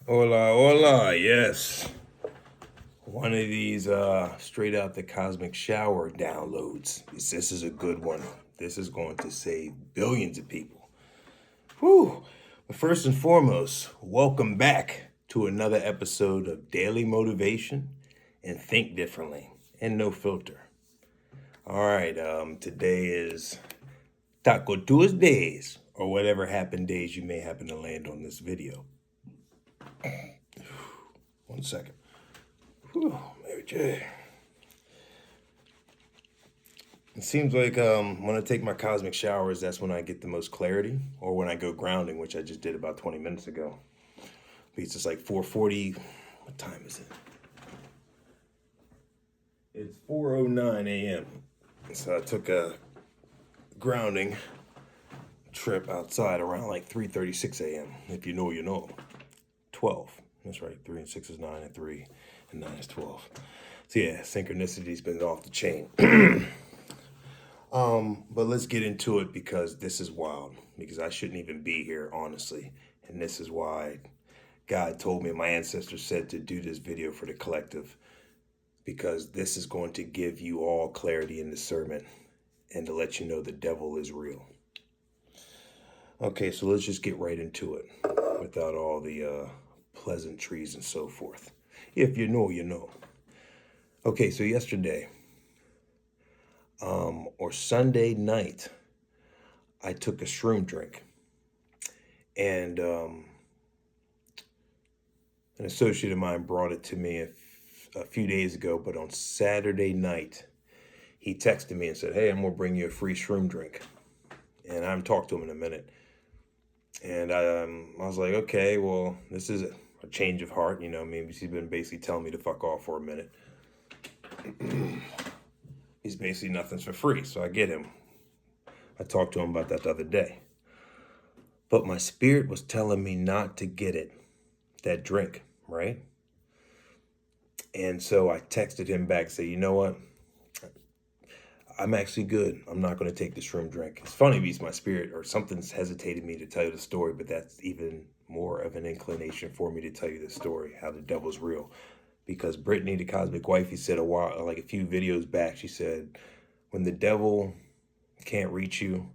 Hola, hola, yes. One of these straight out the cosmic shower downloads. This is a good one. This is going to save billions of people. Whew. But first and foremost, welcome back to another episode of Daily Motivation and Think Differently and No Filter. All right, today is Taco Tuesdays or whatever happened days you may happen to land on this video. 1 second. Whew, Mary J. It seems like when I take my cosmic showers, that's when I get the most clarity, or when I go grounding, which I just did about 20 minutes ago. It's just like 4:40. What time is it? It's 4:09 a.m. So I took a grounding trip outside around like 3:36 a.m. If you know, you know. 12. That's right. 3 and 6 is 9, and 3 and 9 is 12. So yeah, synchronicity's been off the chain. But let's get into it because this is wild. Because I shouldn't even be here, honestly. And this is why God told me, my ancestors said to do this video for the collective. Because this is going to give you all clarity and discernment and to let you know the devil is real. Okay, so let's just get right into it without all the pleasantries and so forth. If you know, you know. Okay, so yesterday, or Sunday night, I took a shroom drink. And an associate of mine brought it to me a few days ago, but on Saturday night, he texted me and said, "Hey, I'm going to bring you a free shroom drink." And I haven't talked to him in a minute. And I was like, okay, well, this is a change of heart. You know, maybe he's been basically telling me to fuck off for a minute. He's basically nothing's for free, so I get him. I talked to him about that the other day. But my spirit was telling me not to get it, that drink, right? And so I texted him back, say, you know what? I'm actually good. I'm not going to take the shroom drink. It's funny because my spirit or something's hesitated me to tell you the story, but that's even more of an inclination for me to tell you the story, how the devil's real. Because Brittany, the cosmic wifey, said like a few videos back, she said, when the devil can't reach you,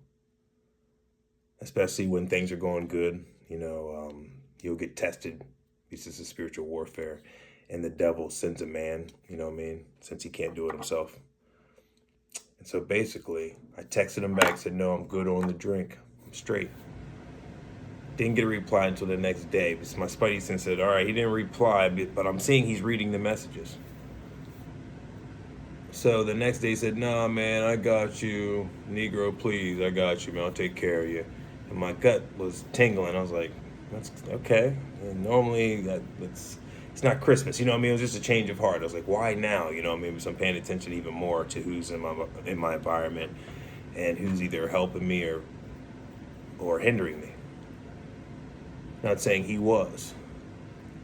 especially when things are going good, you'll get tested. This is a spiritual warfare. And the devil sends a man, you know what I mean? Since he can't do it himself. And so basically, I texted him back, said, no, I'm good on the drink. I'm straight. Didn't get a reply until the next day. Because my spidey sense said, all right, he didn't reply, but I'm seeing he's reading the messages. So the next day he said, nah, man, I got you. Negro, please, I got you, man. I'll take care of you. And my gut was tingling. I was like, that's okay. And normally it's not Christmas, you know what I mean? It was just a change of heart. I was like, why now? You know what I mean? Because I'm paying attention even more to who's in my environment and who's either helping me or hindering me. Not saying he was,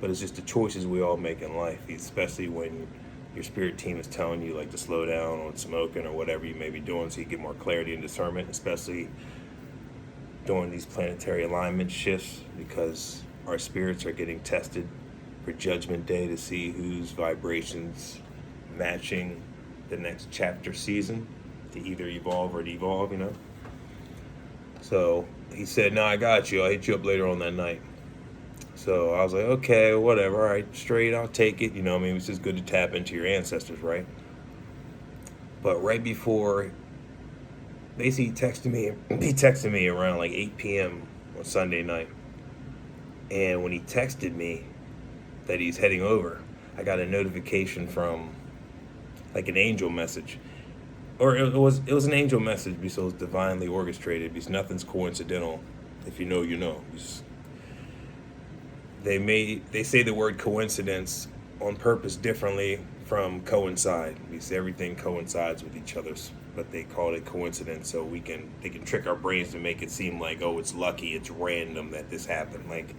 but it's just the choices we all make in life, especially when your spirit team is telling you like to slow down on smoking or whatever you may be doing so you get more clarity and discernment, especially during these planetary alignment shifts, because our spirits are getting tested for Judgment Day to see whose vibrations matching the next chapter season to either evolve or devolve, you know? So he said, no, I got you. I'll hit you up later on that night. So I was like, okay, whatever. All right, straight, I'll take it. You know, I mean, it's just good to tap into your ancestors, right? But right before, basically he texted me around like 8 p.m. on Sunday night. And when he texted me that he's heading over, I got a notification from like an angel message. Or it was an angel message because it was divinely orchestrated, because nothing's coincidental. If you know, you know. They say the word coincidence on purpose differently from coincide, because everything coincides with each other's, but they call it coincidence so they can trick our brains to make it seem like, oh, it's lucky, it's random that this happened. Like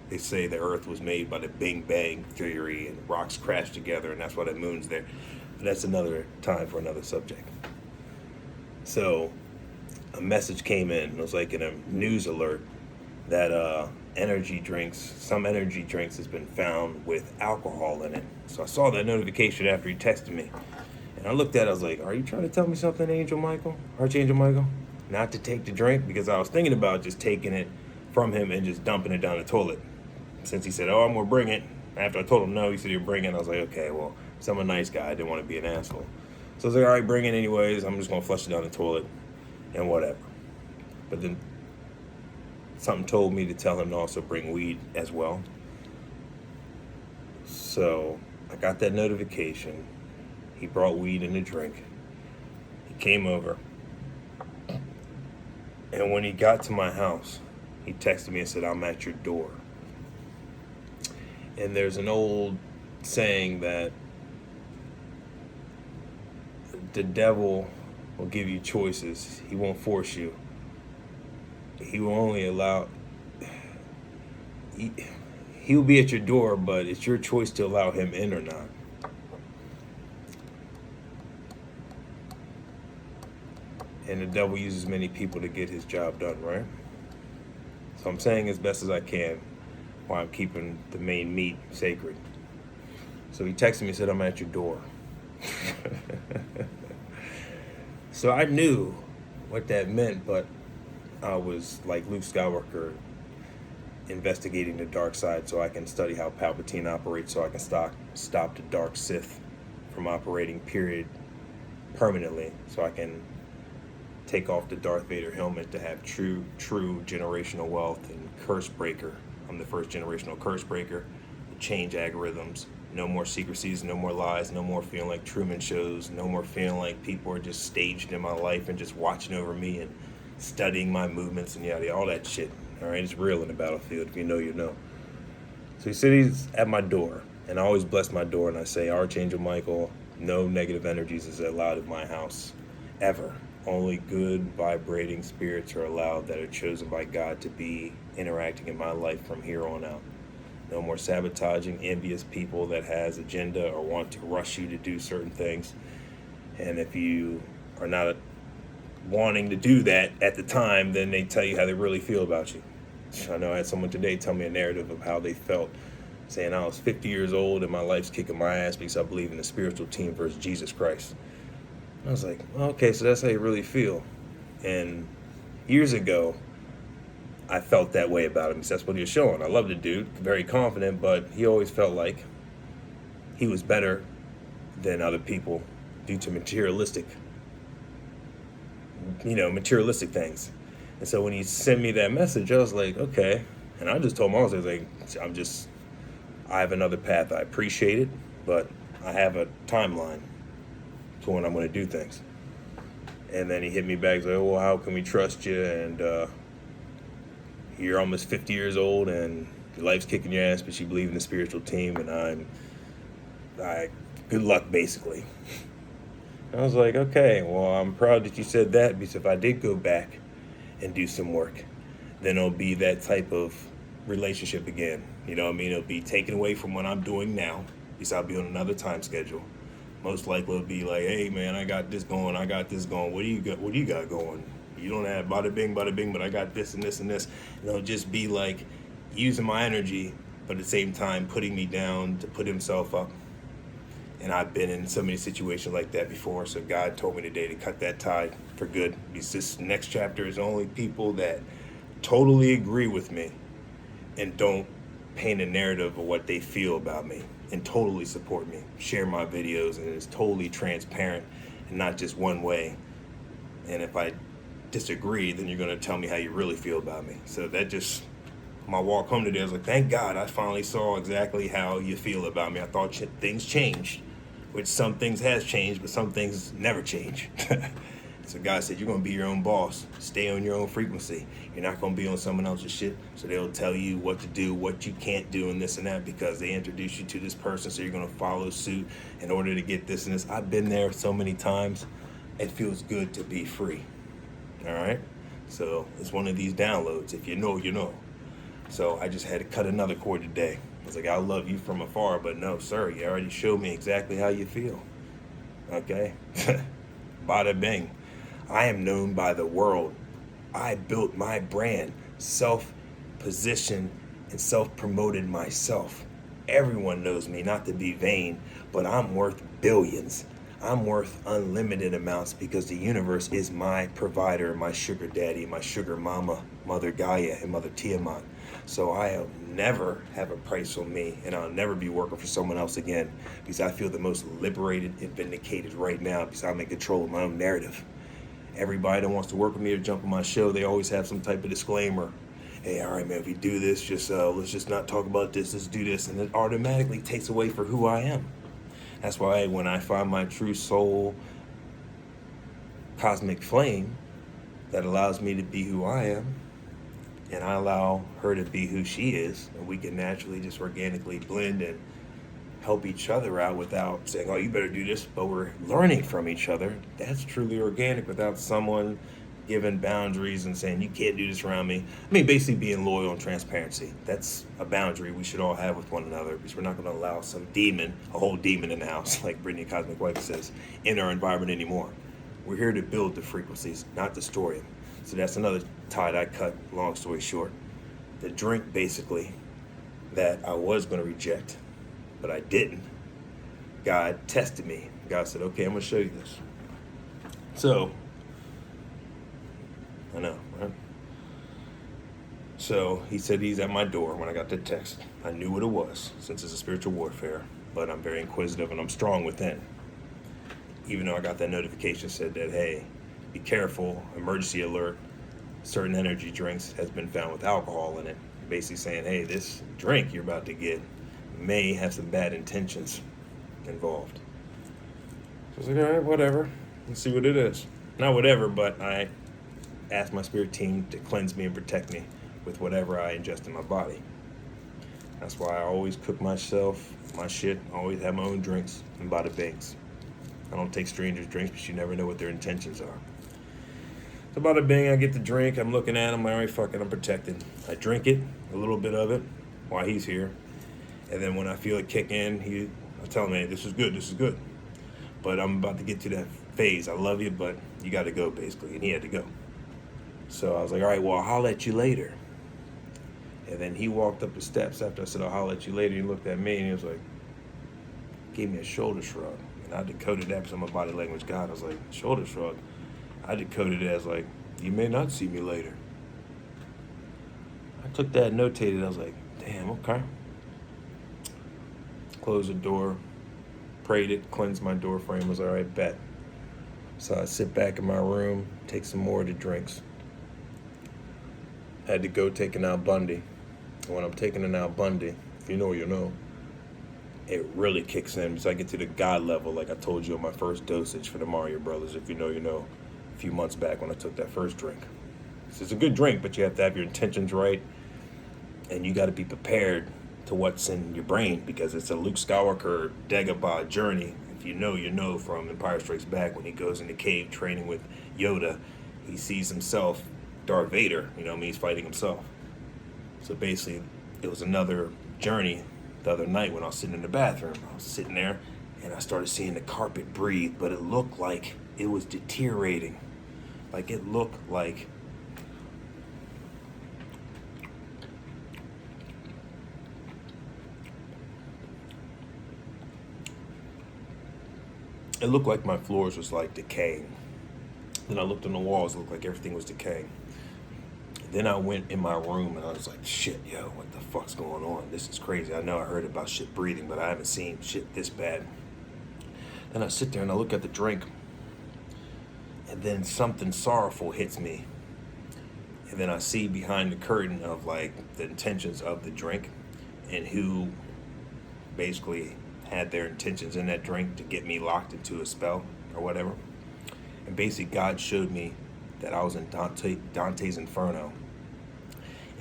they say the earth was made by the Big Bang theory and rocks crashed together and that's why the moon's there. But that's another time for another subject. So a message came in, it was like in a news alert, that energy drinks, some energy drinks has been found with alcohol in it. So I saw that notification after he texted me. And I looked at it, I was like, are you trying to tell me something, Archangel Michael? Not to take the drink? Because I was thinking about just taking it from him and just dumping it down the toilet. Since he said, oh, I'm going to bring it. After I told him no, he said he'd bring it. I was like, okay, well, so I'm a nice guy. I didn't want to be an asshole. So I was like, all right, bring it anyways. I'm just going to flush it down the toilet and whatever. But then something told me to tell him to also bring weed as well. So I got that notification. He brought weed and a drink. He came over. And when he got to my house, he texted me and said, I'm at your door. And there's an old saying that the devil will give you choices. He won't force you. He will only allow... He'll be at your door, but it's your choice to allow him in or not. And the devil uses many people to get his job done, right? So I'm saying as best as I can while I'm keeping the main meat sacred. So he texted me and said, I'm at your door. So I knew what that meant, but I was like Luke Skywalker, investigating the dark side so I can study how Palpatine operates, so I can stop the dark Sith from operating, period, permanently, so I can take off the Darth Vader helmet to have true generational wealth and curse breaker. I'm the first generational curse breaker. Change algorithms. No more secrecies, no more lies, no more feeling like Truman shows, no more feeling like people are just staged in my life and just watching over me and studying my movements and yada, all that shit. All right, it's real in the battlefield. If you know, you know. So he said he's at my door, and I always bless my door, and I say, Archangel Michael, no negative energies is allowed in my house, ever. Only good vibrating spirits are allowed that are chosen by God to be interacting in my life from here on out. No more sabotaging, envious people that has agenda or want to rush you to do certain things. And if you are not wanting to do that at the time, then they tell you how they really feel about you. I know I had someone today tell me a narrative of how they felt, saying I was 50 years old and my life's kicking my ass because I believe in the spiritual team versus Jesus Christ. I was like, okay, so that's how you really feel. And years ago, I felt that way about him because that's what he was showing. I love the dude, very confident, but he always felt like he was better than other people due to materialistic things. And so when he sent me that message, I was like, okay. And I just told him, I was like, I have another path. I appreciate it, but I have a timeline to when I'm going to do things. And then he hit me back, like, well, how can we trust you? And you're almost 50 years old and your life's kicking your ass, but you believe in the spiritual team, and good luck, basically. I was like, okay, well, I'm proud that you said that, because if I did go back and do some work, then it'll be that type of relationship again. You know what I mean? It'll be taken away from what I'm doing now, because I'll be on another time schedule. Most likely it'll be like, hey man, I got this going. What do you got going? You don't have bada bing, but I got this and this and this. And it'll just be like using my energy, but at the same time putting me down to put himself up. And I've been in so many situations like that before. So God told me today to cut that tie for good. Because this next chapter is only people that totally agree with me and don't paint a narrative of what they feel about me and totally support me. Share my videos, and it's totally transparent and not just one way. And if I disagree, then you're going to tell me how you really feel about me. So that just, my walk home today, I was like, thank God I finally saw exactly how you feel about me. I thought things changed, which some things has changed, but some things never change. So God said, you're going to be your own boss. Stay on your own frequency. You're not going to be on someone else's shit. So they'll tell you what to do, what you can't do, and this and that, because they introduce you to this person. So you're going to follow suit in order to get this and this. I've been there so many times. It feels good to be free. All right. So it's one of these downloads. If you know, you know. So I just had to cut another cord today. I was like, I love you from afar, but no, sir, you already showed me exactly how you feel. Okay. Bada bing. I am known by the world. I built my brand, self-positioned and self-promoted myself. Everyone knows me, not to be vain, but I'm worth billions. I'm worth unlimited amounts because the universe is my provider, my sugar daddy, my sugar mama, Mother Gaia, and Mother Tiamat. So I'll never have a price on me, and I'll never be working for someone else again, because I feel the most liberated and vindicated right now, because I'm in control of my own narrative. Everybody that wants to work with me or jump on my show, they always have some type of disclaimer. Hey, all right, man, if we do this, let's just not talk about this, let's do this. And it automatically takes away from who I am. That's why when I find my true soul cosmic flame that allows me to be who I am, and I allow her to be who she is, and we can naturally just organically blend and help each other out without saying, oh, you better do this, but we're learning from each other. That's truly organic without someone giving boundaries and saying, you can't do this around me. I mean, basically being loyal and transparency. That's a boundary we should all have with one another, because we're not going to allow some demon, a whole demon in the house, like Brittany Cosmic Wife says, in our environment anymore. We're here to build the frequencies, not destroy them. So that's another tie I cut, long story short. The drink, basically, that I was going to reject, but I didn't. God tested me. God said, okay, I'm going to show you this. So, I know, right? So he said he's at my door when I got the text. I knew what it was, since it's a spiritual warfare, but I'm very inquisitive and I'm strong within. Even though I got that notification said that, hey, be careful, emergency alert, certain energy drinks has been found with alcohol in it. Basically saying, hey, this drink you're about to get may have some bad intentions involved. So I was like, all right, whatever. Let's see what it is. Not whatever, but I asked my spirit team to cleanse me and protect me with whatever I ingest in my body. That's why I always cook myself, my shit. I always have my own drinks and bada bangs. I don't take strangers' drinks, but you never know what their intentions are. So bada bing, I get the drink. I'm looking at him. I'm like, all right, fuck it, I'm protected. I drink it, a little bit of it, while he's here. And then when I feel it kick in, I tell him, hey, this is good. But I'm about to get to that phase. I love you, but you got to go, basically. And he had to go. So I was like, all right, well, I'll holler at you later. And then he walked up the steps after I said, I'll holler at you later. He looked at me and he was like, gave me a shoulder shrug. And I decoded that because I'm a body language guy. I was like, shoulder shrug. I decoded it as like, you may not see me later. I took that, notated. I was like, damn, okay. Closed the door, prayed it, cleansed my door frame. Was all right, bet. So I sit back in my room, take some more of the drinks. Had to go take an Al Bundy. And when I'm taking an Al Bundy, if you know, you know, it really kicks in because I get to the God level, like I told you on my first dosage for the Mario Brothers, if you know, you know, a few months back when I took that first drink. So it's a good drink, but you have to have your intentions right, and you got to be prepared to what's in your brain, because it's a Luke Skywalker Dagobah journey. If you know, you know, from Empire Strikes Back, when he goes in the cave training with Yoda, he sees himself, Darth Vader, you know, he's fighting himself. So basically, it was another journey the other night when I was sitting in the bathroom. I was sitting there, and I started seeing the carpet breathe, but it looked like it was deteriorating. Like it looked like my floors was like decaying. Then I looked on the walls, it looked like everything was decaying. Then I went in my room and I was like, shit, yo, what the fuck's going on? This is crazy. I know I heard about shit breathing, but I haven't seen shit this bad. Then I sit there and I look at the drink, and then something sorrowful hits me. And then I see behind the curtain of like the intentions of the drink and who basically had their intentions in that drink to get me locked into a spell or whatever. And basically God showed me that I was in Dante's Inferno,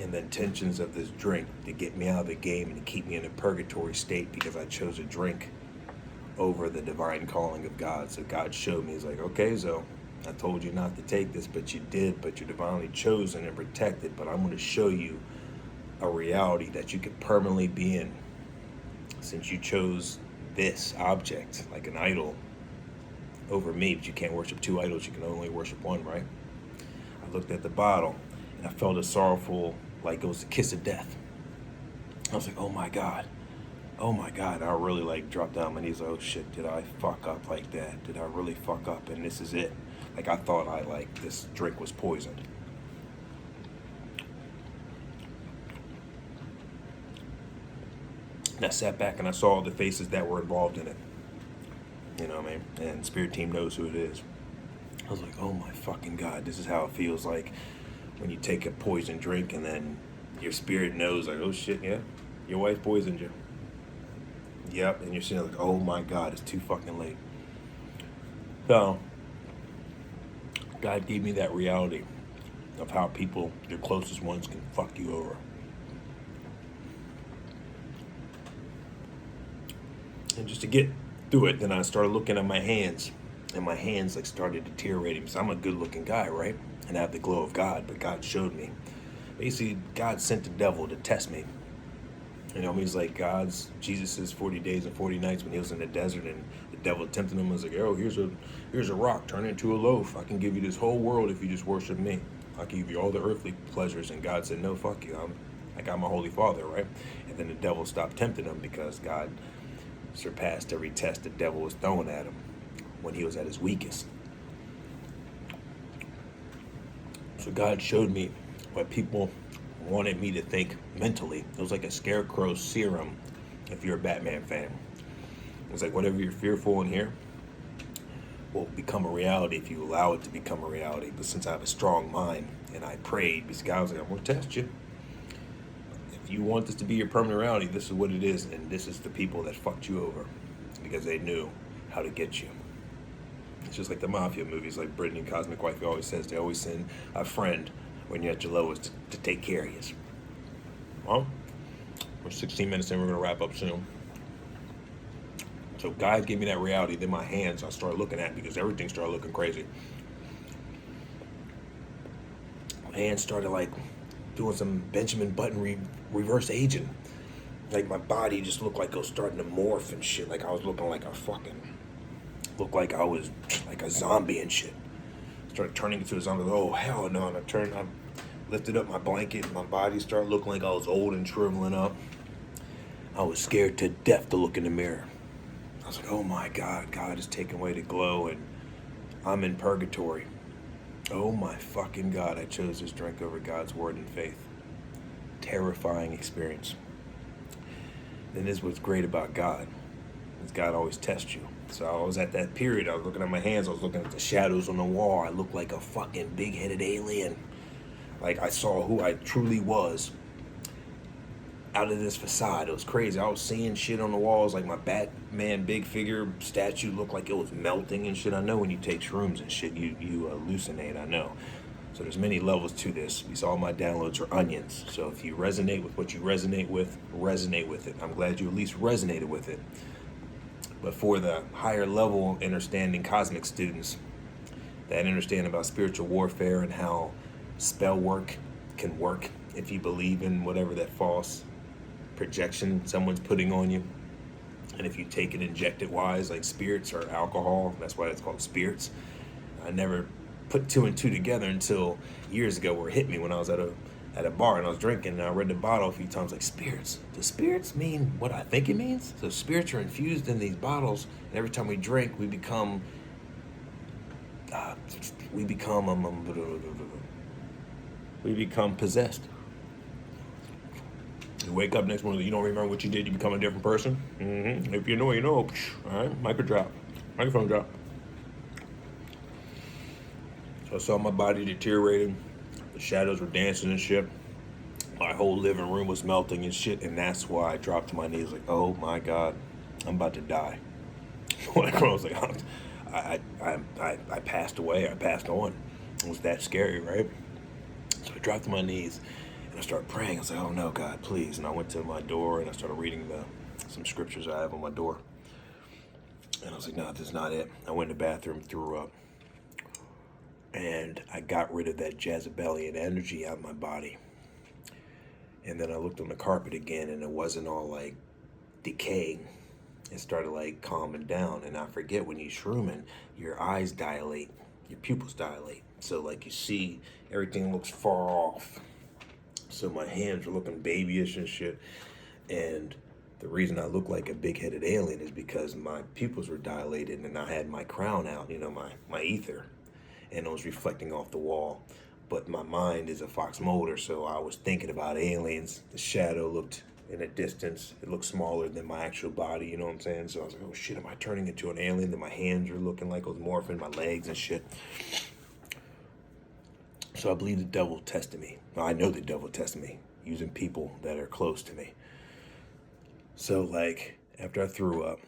and the intentions of this drink to get me out of the game and to keep me in a purgatory state because I chose a drink over the divine calling of God. So God showed me, he's like, okay, so I told you not to take this, but you did, but you're divinely chosen and protected, but I'm going to show you a reality that you could permanently be in, since you chose this object, like an idol, over me. But you can't worship two idols, you can only worship one, right? I looked at the bottle and I felt a sorrowful, like it was the kiss of death. I was like, oh my God. Oh my God. I really like dropped down on my knees. Like, oh shit, did I fuck up like that? Did I really fuck up? And this is it. Like I thought this drink was poisoned. And I sat back and I saw all the faces that were involved in it. You know what I mean? And Spirit Team knows who it is. I was like, oh my fucking God, this is how it feels like when you take a poison drink and then your spirit knows, like, oh shit, yeah, your wife poisoned you. Yep, and you're sitting like, oh my God, it's too fucking late. So, God gave me that reality of how people, your closest ones, can fuck you over. And just to get through it, then I started looking at my hands, and my hands like started deteriorating. So I'm a good-looking guy, right? And I have the glow of God, but God showed me. Basically, God sent the devil to test me. You know, he's like Jesus' 40 days and 40 nights when he was in the desert, and the devil tempted him. Was like, oh, here's a rock, turn it into a loaf. I can give you this whole world if you just worship me. I'll give you all the earthly pleasures. And God said, no, fuck you. I got my Holy Father, right? And then the devil stopped tempting him because God surpassed every test the devil was throwing at him when he was at his weakest. So God showed me what people wanted me to think mentally. It was like a scarecrow serum if you're a Batman fan. It was like whatever you're fearful in here will become a reality if you allow it to become a reality. But since I have a strong mind and I prayed, because God was like, I'm going to test you. If you want this to be your permanent reality, this is what it is, and this is the people that fucked you over because they knew how to get you. It's just like the mafia movies, like Brittany, Cosmic Wifey always says, they always send a friend when you're at your lowest to take care of you. Well, we're 16 minutes in, we're going to wrap up soon. So God gave me that reality, then my hands I started looking at because everything started looking crazy. My hands started like doing some Benjamin Button reverse aging. Like my body just looked like it was starting to morph and shit. Like I was looking like looked like I was like a zombie and shit. Started turning into a zombie. Oh hell no! And I lifted up my blanket, and my body started looking like I was old and shriveling up. I was scared to death to look in the mirror. I was like, oh my God, God is taking away the glow, and I'm in purgatory. Oh my fucking God, I chose this drink over God's word and faith. Terrifying experience. And this is what's great about God, is God always tests you. So I was at that period, I was looking at my hands, I was looking at the shadows on the wall. I looked like a fucking big-headed alien. Like I saw who I truly was out of this facade. It was crazy. I was seeing shit on the walls, like my Batman big figure statue looked like it was melting and shit. I know when you take shrooms and shit, you hallucinate, I know. So there's many levels to this. These all my downloads are onions. So if you resonate with what you resonate with it. I'm glad you at least resonated with it. But for the higher level understanding cosmic students that understand about spiritual warfare and how spell work can work if you believe in whatever that false projection someone's putting on you, and if you take it injected wise, like spirits or alcohol, that's why it's called spirits. I never put two and two together until years ago, where it hit me when I was at a bar and I was drinking, and I read the bottle a few times, like, spirits. Does spirits mean what I think it means? So spirits are infused in these bottles, and every time we drink, we become possessed. You wake up next morning, you don't remember what you did, you become a different person. If you know, you know. All right, microphone drop. So I saw my body deteriorating. The shadows were dancing and shit. My whole living room was melting and shit, and that's why I dropped to my knees, like, oh my God, I'm about to die. When I was like, I passed away. I passed on. It was that scary, right? So I dropped to my knees and I started praying. I was like, oh no, God, please. And I went to my door and I started reading some scriptures I have on my door. And I was like, no, this is not it. I went in the bathroom, threw up. And I got rid of that Jezebelian energy out of my body. And then I looked on the carpet again, and it wasn't all like decaying. It started like calming down. And I forget, when you're shrooming, your eyes dilate, your pupils dilate. So like you see, everything looks far off. So my hands were looking babyish and shit. And the reason I look like a big-headed alien is because my pupils were dilated and I had my crown out, my ether, and it was reflecting off the wall. But my mind is a Fox Mulder, so I was thinking about aliens. The shadow looked in a distance, it looked smaller than my actual body, you know what I'm saying? So I was like, oh shit, am I turning into an alien? Then my hands were looking like I was morphing, my legs and shit. So I believe the devil tested me. Well, I know the devil tested me using people that are close to me. So like after I threw up,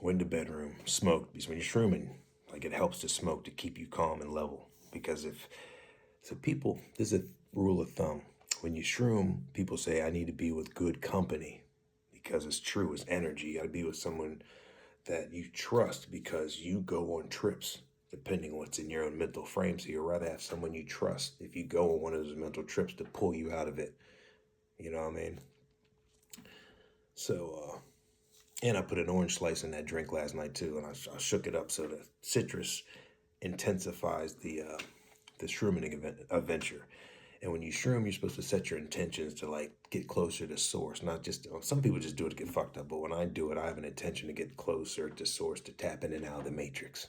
went to bedroom, smoked, because when you're shrooming, like it helps to smoke to keep you calm and level. Because there's a rule of thumb. When you shroom, people say, I need to be with good company, because it's true, it's energy. You gotta be with someone that you trust, because you go on trips depending on what's in your own mental frame. So you'd rather have someone you trust if you go on one of those mental trips to pull you out of it. You know what I mean? So, and I put an orange slice in that drink last night too, and I shook it up so the citrus intensifies the shrooming adventure. And when you shroom, you're supposed to set your intentions to like get closer to source, not just, some people just do it to get fucked up, but when I do it, I have an intention to get closer to source, to tap in and out of the matrix.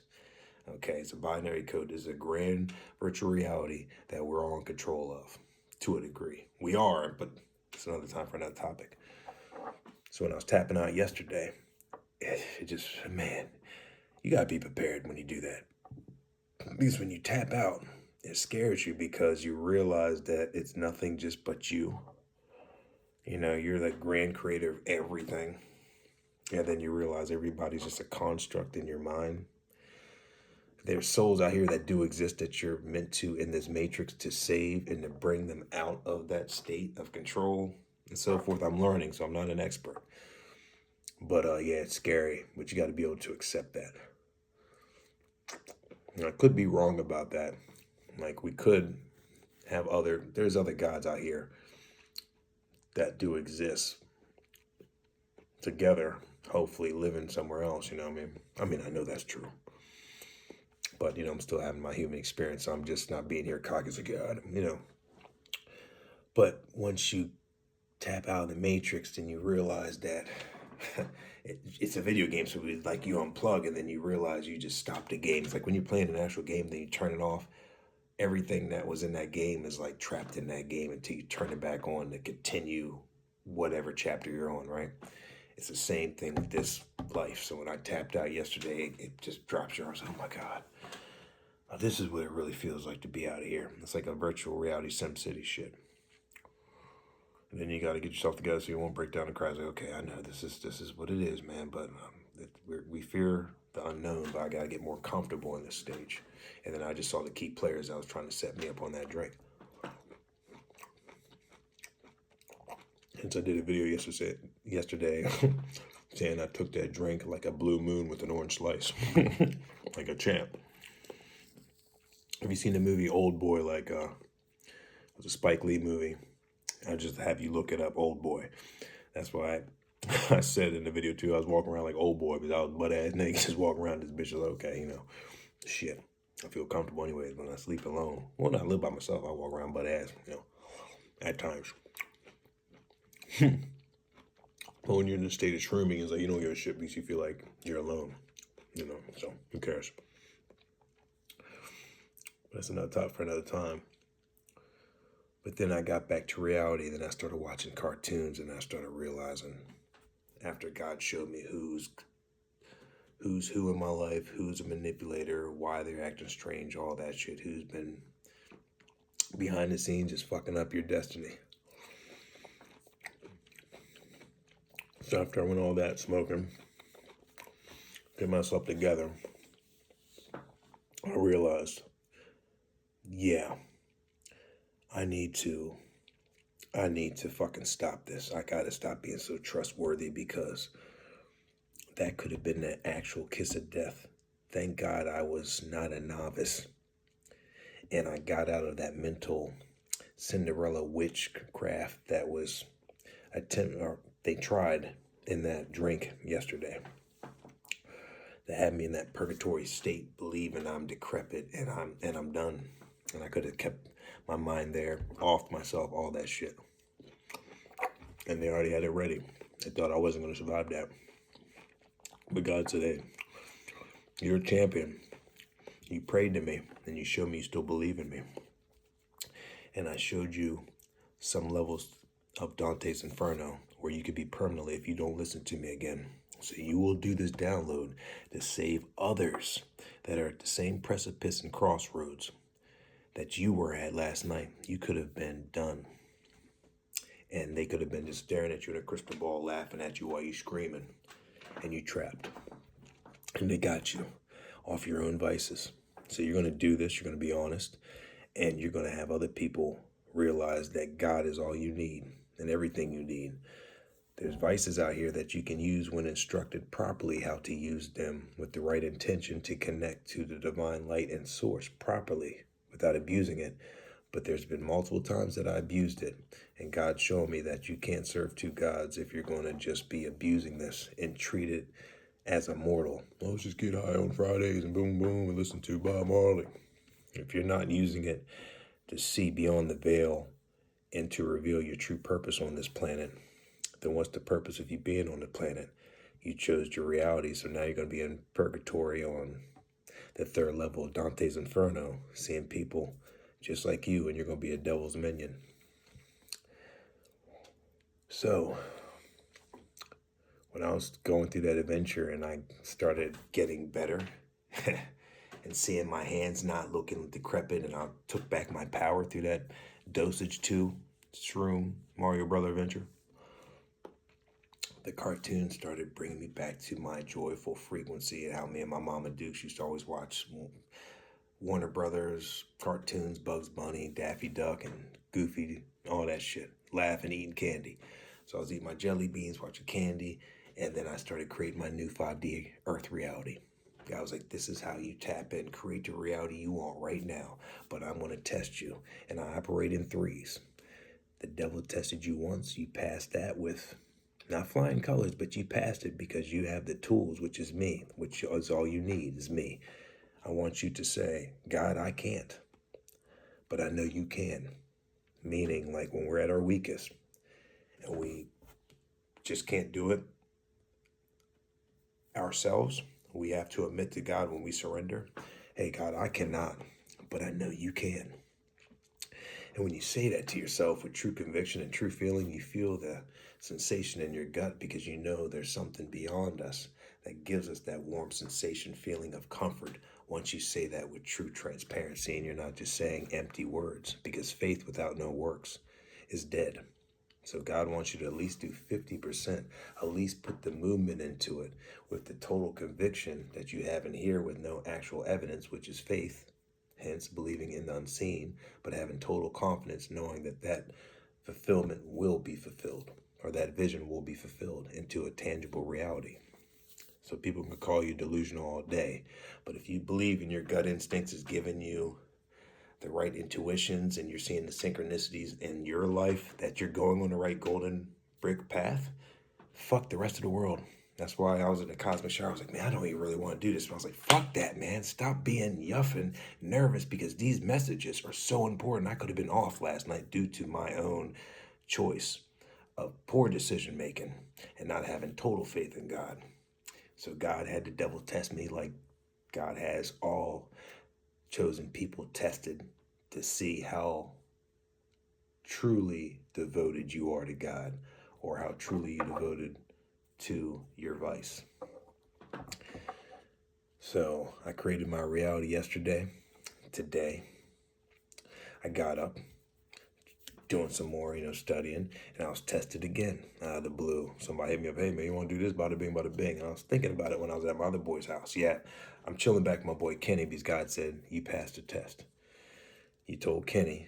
Okay, it's a binary code. There's a grand virtual reality that we're all in control of, to a degree. We are, but it's another time for another topic. So when I was tapping out yesterday, it just, man, you gotta be prepared when you do that. Because when you tap out, it scares you because you realize that it's nothing just but you. You're the grand creator of everything. And then you realize everybody's just a construct in your mind. There's souls out here that do exist that you're meant to, in this matrix, to save and to bring them out of that state of control and so forth. I'm learning, so I'm not an expert. But yeah, it's scary, but you got to be able to accept that. I could be wrong about that. Like, we could have there's other gods out here that do exist together, hopefully living somewhere else, you know what I mean? I mean, I know that's true. But, I'm still having my human experience, so I'm just not being here cocky as a god, But once you tap out of the matrix, then you realize that it's a video game, so it's like you unplug and then you realize you just stopped the game. It's like when you're playing an actual game, then you turn it off. Everything that was in that game is like trapped in that game until you turn it back on to continue whatever chapter you're on, right? It's the same thing with this life. So when I tapped out yesterday, it just drops your arms. Oh my God. This is what it really feels like to be out of here. It's like a virtual reality SimCity shit. And then you got to get yourself together so you won't break down and cry. Like, okay, I know this is what it is, man. But we fear the unknown, but I got to get more comfortable in this stage. And then I just saw the key players that was trying to set me up on that drink. Since I did a video yesterday saying I took that drink like a blue moon with an orange slice, like a champ. Have you seen the movie Old Boy? Like, it was a Spike Lee movie. I just have you look it up, Old Boy. That's why I said in the video too, I was walking around like old boy, because I was butt ass nigga just walking around this bitch. Was okay, shit. I feel comfortable anyways when I sleep alone. Well, not live by myself. I walk around butt ass, at times. But when you're in the state of shrooming, it's like you don't give a shit because you feel like you're alone, so who cares? But that's another topic for another time. But then I got back to reality. Then I started watching cartoons, and I started realizing, after God showed me who's who in my life, who's a manipulator, why they're acting strange, all that shit, who's been behind the scenes just fucking up your destiny. So after I went all that smoking, get myself together, I realized, yeah, I need to fucking stop this. I gotta stop being so trustworthy, because that could have been the actual kiss of death. Thank God I was not a novice. And I got out of that mental Cinderella witchcraft that was they tried in that drink yesterday. That had me in that purgatory state, believing I'm decrepit and I'm done. And I could have kept my mind there, off myself, all that shit. And they already had it ready. I thought I wasn't going to survive that. But God said, hey, you're a champion. You prayed to me, and you showed me you still believe in me. And I showed you some levels of Dante's Inferno where you could be permanently if you don't listen to me again. So you will do this download to save others that are at the same precipice and crossroads that you were at last night. You could have been done. And they could have been just staring at you in a crystal ball, laughing at you while you're screaming. And you trapped. And they got you off your own vices. So you're going to do this. You're going to be honest. And you're going to have other people realize that God is all you need and everything you need. There's vices out here that you can use when instructed properly how to use them with the right intention to connect to the divine light and source properly without abusing it. But there's been multiple times that I abused it, and God showed me that you can't serve two gods if you're going to just be abusing this and treat it as a mortal. Oh, let's just get high on Fridays and boom, boom, and listen to Bob Marley. If you're not using it to see beyond the veil and to reveal your true purpose on this planet, then what's the purpose of you being on the planet? You chose your reality, so now you're going to be in purgatory on the third level of Dante's Inferno, seeing people just like you, and you're going to be a devil's minion. So, when I was going through that adventure and I started getting better and seeing my hands not looking decrepit, and I took back my power through that Dosage 2 Shroom Mario Brother adventure, the cartoon started bringing me back to my joyful frequency, and how me and my mama Dukes used to always watch Warner Brothers cartoons, Bugs Bunny, Daffy Duck, and Goofy, all that shit. Laughing, eating candy. So I was eating my jelly beans, watching candy, and then I started creating my new 5D Earth reality. I was like, this is how you tap in, create the reality you want right now. But I'm going to test you, and I operate in threes. The devil tested you once, you passed that with not flying colors, but you passed it because you have the tools, which is me, which is all you need, is me. I want you to say, God, I can't, but I know you can. Meaning, like when we're at our weakest and we just can't do it ourselves, we have to admit to God when we surrender, hey, God, I cannot, but I know you can. And when you say that to yourself with true conviction and true feeling, you feel the sensation in your gut because you know there's something beyond us that gives us that warm sensation, feeling of comfort once you say that with true transparency and you're not just saying empty words, because faith without no works is dead. So God wants you to at least do 50%, at least put the movement into it with the total conviction that you have in here with no actual evidence, which is faith, hence believing in the unseen, but having total confidence knowing that that fulfillment will be fulfilled, or that vision will be fulfilled into a tangible reality. So people can call you delusional all day, but if you believe in your gut instincts is giving you the right intuitions and you're seeing the synchronicities in your life that you're going on the right golden brick path, fuck the rest of the world. That's why I was in the cosmic shower. I was like, man, I don't even really want to do this. But I was like, fuck that, man. Stop being yuffing nervous because these messages are so important. I could have been off last night due to my own choice of poor decision making and not having total faith in God. So God had the devil test me like God has all chosen people tested to see how truly devoted you are to God, or how truly you devoted to your vice. So I created my reality yesterday. Today I got up doing some more, studying, and I was tested again out of the blue. Somebody hit me up, hey man, you want to do this? Bada bing, bada bing. And I was thinking about it when I was at my other boy's house. Yeah, I'm chilling back with my boy Kenny because God said, you passed the test. You told Kenny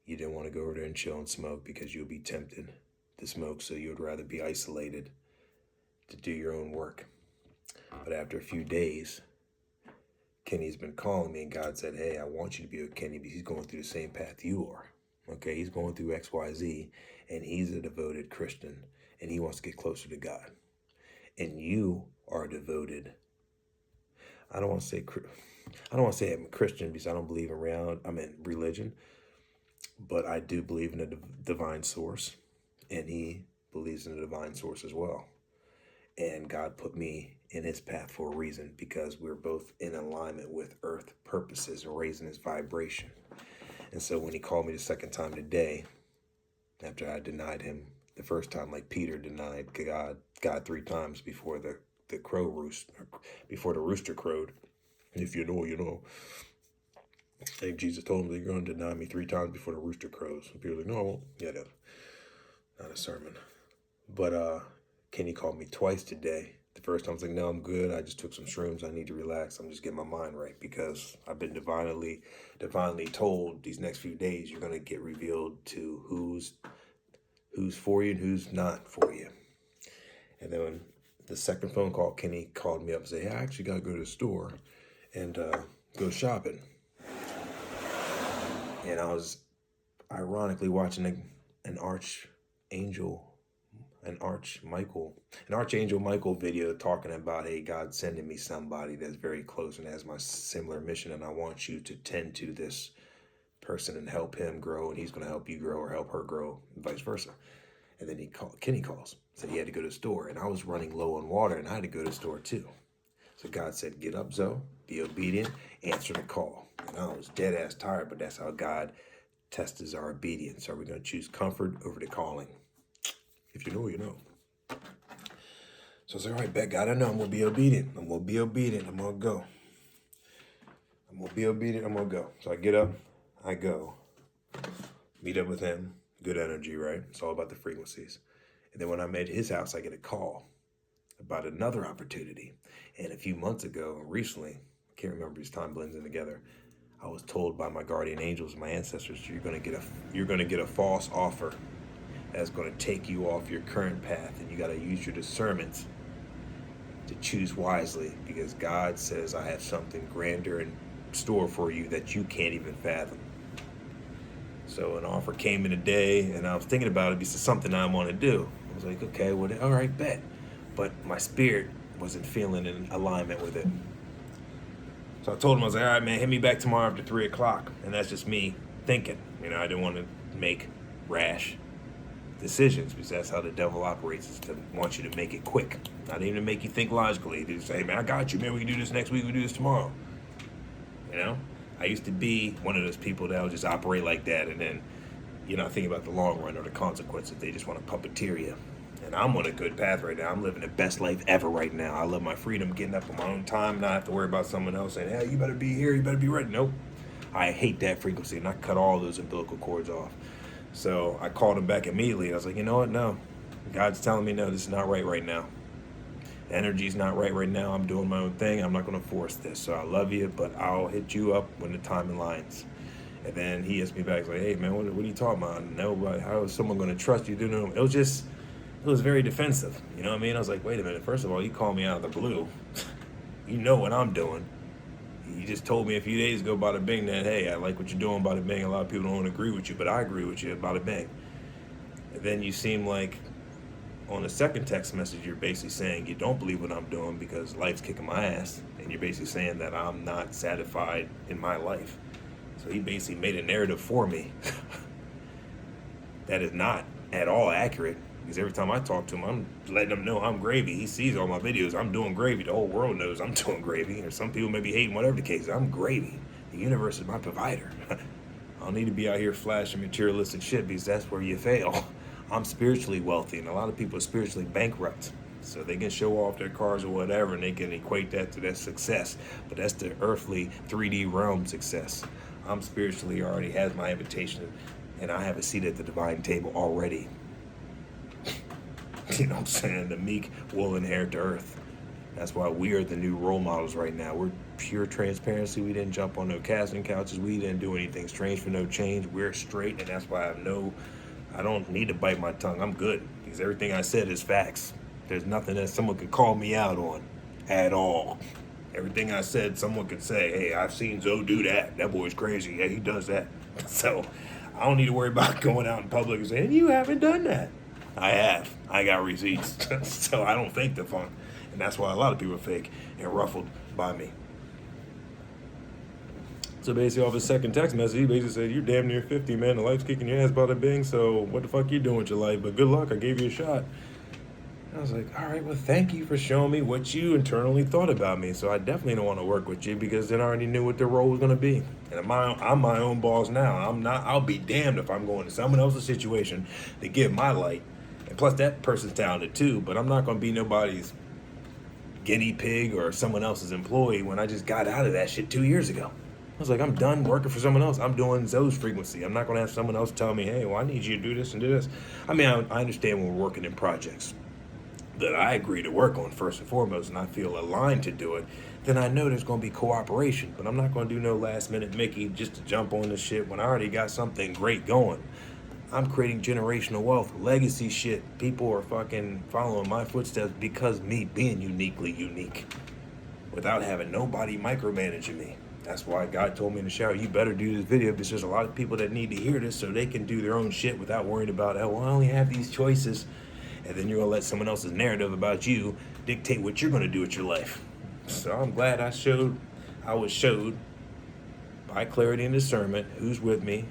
you didn't want to go over there and chill and smoke because you'll be tempted to smoke, so you would rather be isolated to do your own work. But after a few days, Kenny's been calling me, and God said, hey, I want you to be with Kenny because he's going through the same path you are. Okay, he's going through XYZ, and he's a devoted Christian, and he wants to get closer to God. And you are devoted. I don't want to say I'm a Christian because I don't believe in religion, but I do believe in a divine source, and he believes in a divine source as well. And God put me in his path for a reason, because we're both in alignment with earth purposes and raising his vibration. And so when he called me the second time today, after I denied him the first time, like Peter denied God 3 times before the rooster crowed. If you know, you know. I think Jesus told him that you're going to deny me 3 times before the rooster crows. And Peter's like, no, I won't. Yeah, that's not a sermon. But Kenny called me twice today. The first time I was like, no, I'm good. I just took some shrooms. I need to relax. I'm just getting my mind right, because I've been divinely told these next few days you're going to get revealed to who's for you and who's not for you. And then when the second phone call, Kenny called me up and said, hey, I actually got to go to the store and go shopping. And I was ironically watching an Archangel Michael video talking about, hey, God's sending me somebody that's very close and has my similar mission, and I want you to tend to this person and help him grow, and he's going to help you grow or help her grow, and vice versa. And then Kenny calls, said he had to go to the store, and I was running low on water, and I had to go to the store too. So God said, get up, Zoe, be obedient, answer the call. And I was dead ass tired, but that's how God tests our obedience. Are we going to choose comfort over the calling? If you know, you know. So I was like, all right, bet God, I know I'm going to be obedient. I'm going to be obedient. I'm going to go. I'm going to be obedient. I'm going to go. So I get up, I go, meet up with him. Good energy, right? It's all about the frequencies. And then when I'm at his house, I get a call about another opportunity. And a few months ago, recently, I can't remember, his time blends in together, I was told by my guardian angels, my ancestors, you're going to get a false offer that's going to take you off your current path, and you got to use your discernment to choose wisely, because God says I have something grander in store for you that you can't even fathom. So an offer came in a day, and I was thinking about it because it's something I want to do. I was like, okay, well, all right, bet. But my spirit wasn't feeling in alignment with it. So I told him, I was like, all right, man, hit me back tomorrow after 3 o'clock. And that's just me thinking. You know, I didn't want to make rash decisions, because that's how the devil operates, is to want you to make it quick. Not even to make you think logically. They say, hey, man, I got you, man, we can do this next week, we can do this tomorrow. You know? I used to be one of those people that would just operate like that, and then you're not thinking about the long run or the consequences. They just want to puppeteer you. And I'm on a good path right now. I'm living the best life ever right now. I love my freedom, getting up on my own time, not have to worry about someone else saying, hey, you better be here, you better be ready. Nope. I hate that frequency, and I cut all those umbilical cords off. So I called him back immediately. I was like, you know what? No. God's telling me, no, this is not right now. The energy's not right now. I'm doing my own thing. I'm not going to force this. So I love you, but I'll hit you up when the time aligns. And then he hits me back, like, hey, man, what are you talking about? No, but how is someone going to trust you? It was very defensive. You know what I mean? I was like, wait a minute. First of all, you call me out of the blue. You know what I'm doing. You just told me a few days ago, bada bing, that, hey, I like what you're doing, bada bing. A lot of people don't agree with you, but I agree with you, bada bing. And then you seem like on the second text message, you're basically saying you don't believe what I'm doing because life's kicking my ass. And you're basically saying that I'm not satisfied in my life. So he basically made a narrative for me that is not at all accurate. Because every time I talk to him, I'm letting him know I'm gravy. He sees all my videos. I'm doing gravy. The whole world knows I'm doing gravy. Or some people may be hating, whatever the case. I'm gravy. The universe is my provider. I don't need to be out here flashing materialistic shit, because that's where you fail. I'm spiritually wealthy, and a lot of people are spiritually bankrupt. So they can show off their cars or whatever, and they can equate that to their success. But that's the earthly 3D realm success. I'm spiritually already has my invitation, and I have a seat at the divine table already. You know what I'm saying? The meek will inherit the earth. That's why we are the new role models right now. We're pure transparency. We didn't jump on no casting couches. We didn't do anything strange for no change. We're straight, and that's why I don't need to bite my tongue. I'm good, because everything I said is facts. There's nothing that someone could call me out on at all. Everything I said, someone could say, hey, I've seen Zoe do that. That boy's crazy. Yeah, he does that. So I don't need to worry about going out in public and saying, you haven't done that. I have. I got receipts. So I don't fake the funk. And that's why a lot of people are fake and ruffled by me. So basically, off his second text message, he basically said, "You're damn near 50, man. The life's kicking your ass, bada bing. So what the fuck you doing with your life? But good luck. I gave you a shot." I was like, all right, well, thank you for showing me what you internally thought about me. So I definitely don't want to work with you because then I already knew what the role was going to be. And I'm my own boss now. I'm not. I'll be damned if I'm going to someone else's situation to give my light. And plus, that person's talented too. But I'm not going to be nobody's guinea pig or someone else's employee when I just got out of that shit 2 years ago. I was like, I'm done working for someone else. I'm doing Zoe's frequency. I'm not going to have someone else tell me, hey, well, I need you to do this and do this. I mean, I understand when we're working in projects that I agree to work on first and foremost, and I feel aligned to do it, then I know there's going to be cooperation. But I'm not going to do no last minute Mickey just to jump on this shit when I already got something great going. I'm creating generational wealth, legacy shit. People are fucking following my footsteps because me being uniquely unique without having nobody micromanaging me. That's why God told me in the shower, you better do this video because there's a lot of people that need to hear this so they can do their own shit without worrying about, oh, well, I only have these choices. And then you're going to let someone else's narrative about you dictate what you're going to do with your life. So I'm glad I was showed by clarity and discernment who's with me,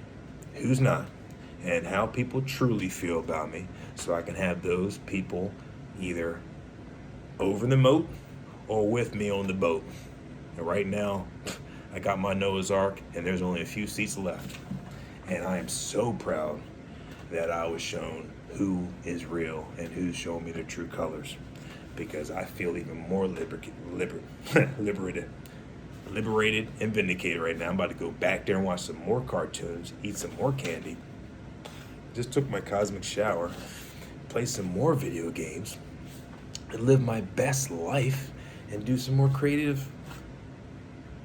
who's not, and how people truly feel about me, so I can have those people either over the moat or with me on the boat. And right now, I got my Noah's Ark, and there's only a few seats left. And I am so proud that I was shown who is real and who's showing me their true colors, because I feel even more liberated and vindicated right now. I'm about to go back there and watch some more cartoons, eat some more candy. Just took my cosmic shower, play some more video games, and live my best life and do some more creative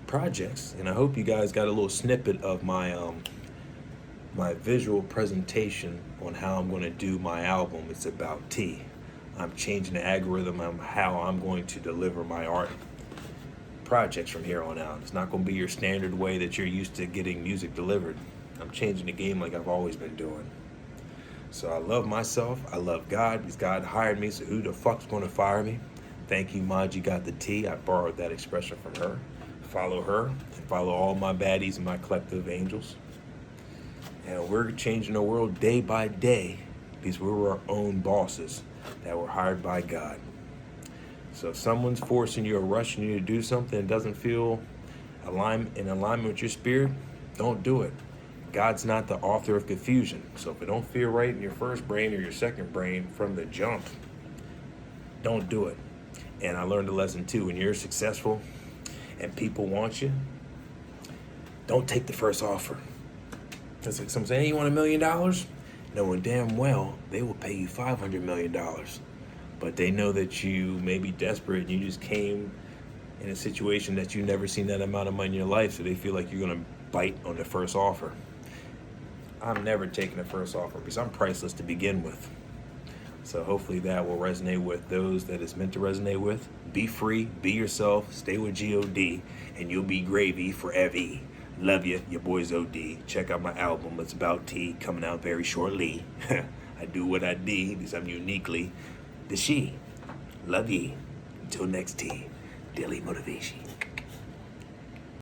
projects. And I hope you guys got a little snippet of my my visual presentation on how I'm going to do my album. It's about tea. I'm changing the algorithm on how I'm going to deliver my art projects from here on out. It's not going to be your standard way that you're used to getting music delivered. I'm changing the game like I've always been doing. So I love myself. I love God because God hired me. So who the fuck's going to fire me? Thank you, Maji got the tea. I borrowed that expression from her. Follow her and follow all my baddies and my collective angels. And we're changing the world day by day because we're our own bosses that were hired by God. So if someone's forcing you or rushing you to do something that doesn't feel in alignment with your spirit, don't do it. God's not the author of confusion. So if it don't feel right in your first brain or your second brain from the jump, don't do it. And I learned a lesson too. When you're successful and people want you, don't take the first offer. It's like someone saying, hey, you want $1 million? Knowing damn well they will pay you $500 million. But they know that you may be desperate and you just came in a situation that you've never seen that amount of money in your life, so they feel like you're going to bite on the first offer. I'm never taking the first offer because I'm priceless to begin with. So hopefully that will resonate with those that it's meant to resonate with. Be free, be yourself, stay with G-O-D, and you'll be gravy forever. Love you, your boy's OD. Check out my album, It's About Tea, coming out very shortly. I do what I do because I'm uniquely the she. Love ye. Until next tea, daily motivation.